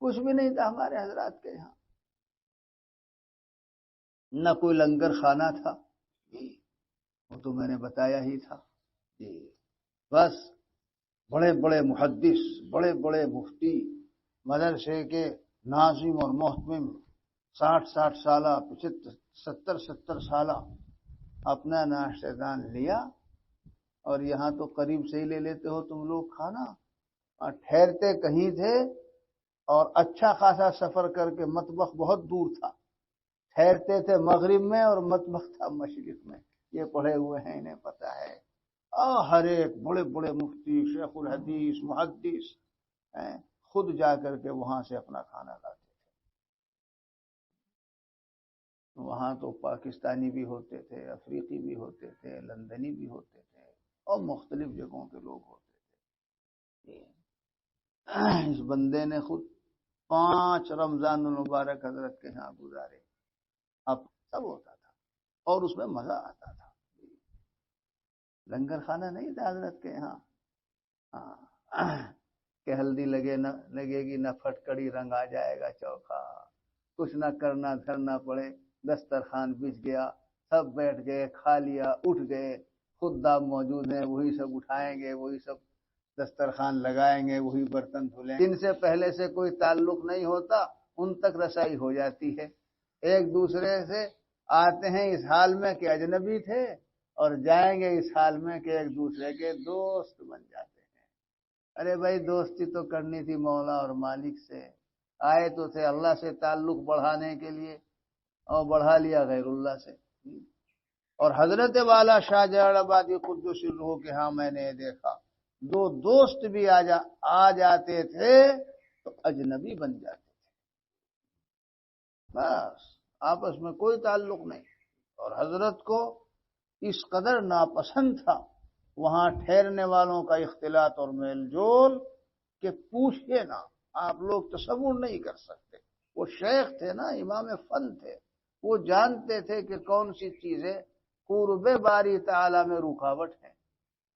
کچھ بھی نہیں تھا ہمارے حضرات کے یہاں، نہ کوئی لنگر خانہ تھا، وہ تو میں نے بتایا ہی تھا جی۔ بس بڑے بڑے محدث، بڑے بڑے مفتی، مدرسے کے ناظم اور محتمم، 60 سالہ، 70 سالہ اپنا ناشتہ دان لیا، اور یہاں تو قریب سے ہی لے لیتے ہو تم لوگ کھانا، اور ٹھہرتے کہیں تھے، اور اچھا خاصا سفر کر کے مطبخ بہت دور تھا، ٹھہرتے تھے مغرب میں اور مطبخ تھا مشرق میں، یہ پڑھے ہوئے ہیں انہیں پتہ ہے، اور ہر ایک بڑے بڑے مفتی، شیخ الحدیث، محدث خود جا کر کے وہاں سے اپنا کھانا لاتے تھے۔ وہاں تو پاکستانی بھی ہوتے تھے، افریقی بھی ہوتے تھے، لندنی بھی ہوتے تھے، اور مختلف جگہوں کے لوگ ہوتے تھے۔ اس بندے نے خود 5 رمضان المبارک حضرت کے ہاں گزارے، اب سب ہوتا تھا، اور اس میں مزہ آتا تھا۔ لنگر خانہ نہیں تھا حضرت کے یہاں، کہ ہلدی لگے گی نہ پھٹکڑی، رنگ آ جائے گا چوکھا، کچھ نہ کرنا دھرنا پڑے، دسترخوان بچ گیا، سب بیٹھ گئے، کھا لیا، اٹھ گئے، خود داب موجود ہیں، وہی سب اٹھائیں گے، وہی سب دسترخوان لگائیں گے، وہی برتن دھلیں گے۔ جن سے پہلے سے کوئی تعلق نہیں ہوتا ان تک رسائی ہو جاتی ہے، ایک دوسرے سے آتے ہیں اس حال میں کہ اجنبی تھے، اور جائیں گے اس حال میں کہ ایک دوسرے کے دوست بن جاتے ہیں۔ ارے بھائی دوستی تو کرنی تھی مولا اور مالک سے، آئے تو تھے اللہ سے تعلق بڑھانے کے لیے، اور بڑھا لیا غیر اللہ سے۔ اور حضرت والا شاہ جلال آبادی قدس سرہ کے ہاں میں نے دیکھا، دو دوست بھی آ جاتے تھے تو اجنبی بن جاتے تھے، بس آپس میں کوئی تعلق نہیں۔ اور حضرت کو اس قدر ناپسند تھا وہاں ٹھہرنے والوں کا اختلاط اور میل جول کہ پوچھئے نہ، آپ لوگ تصور نہیں کر سکتے۔ وہ شیخ تھے نا، امام فن تھے، وہ جانتے تھے کہ کون سی چیزیں قرب باری تعالی میں رکاوٹ ہیں،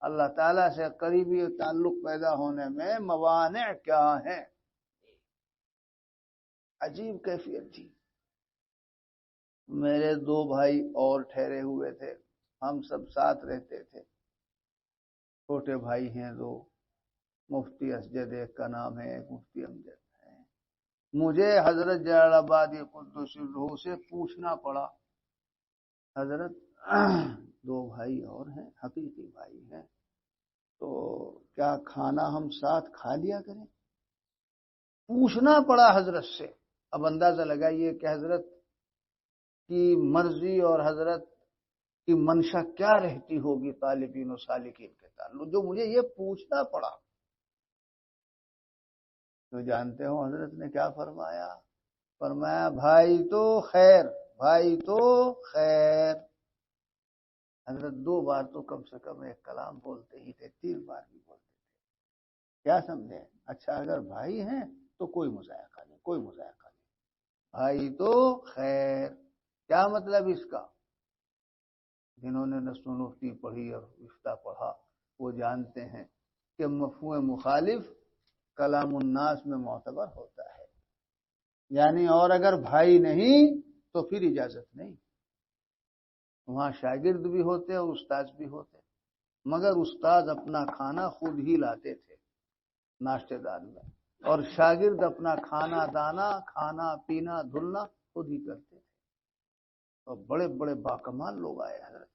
اللہ تعالیٰ سے قریبی تعلق پیدا ہونے میں موانع کیا ہیں۔ عجیب کیفیت تھی۔ میرے 2 بھائی اور ٹھہرے ہوئے تھے، ہم سب ساتھ رہتے تھے، چھوٹے بھائی ہیں 2، مفتی اسجد ایک کا نام ہے، ایک مفتی امجد ہے۔ مجھے حضرت جلال آبادی قدس سرہ سے پوچھنا پڑا، حضرت 2 بھائی اور ہیں، حقیقی بھائی ہیں، تو کیا کھانا ہم ساتھ کھا لیا کریں؟ پوچھنا پڑا حضرت سے۔ اب اندازہ لگائیے کہ حضرت کی مرضی اور حضرت کی منشا کیا رہتی ہوگی طالبین و سالکین کے تعلق، جو مجھے یہ پوچھنا پڑا۔ تو جانتے ہو حضرت نے کیا فرمایا؟ فرمایا بھائی تو خیر، بھائی تو خیر۔ حضرت 2 بار تو کم سے کم ایک کلام بولتے ہی تھے، 3 بار بھی بولتے تھے، کیا سمجھے؟ اچھا اگر بھائی ہیں تو کوئی مذائقہ نہیں، کوئی مذائقہ نہیں، بھائی تو خیر۔ کیا مطلب اس کا؟ جنہوں نے نصب و نفتی پڑھی اور افتاء پڑھا وہ جانتے ہیں کہ مفہوم مخالف کلام الناس میں معتبر ہوتا ہے، یعنی اور اگر بھائی نہیں تو پھر اجازت نہیں۔ وہاں شاگرد بھی ہوتے اور استاد بھی ہوتے، مگر استاد اپنا کھانا خود ہی لاتے تھے ناشتے دان میں، اور شاگرد اپنا کھانا دانا، کھانا پینا دھلنا خود ہی کرتے تھے۔ اور بڑے بڑے باکمال لوگ آئے حضرت۔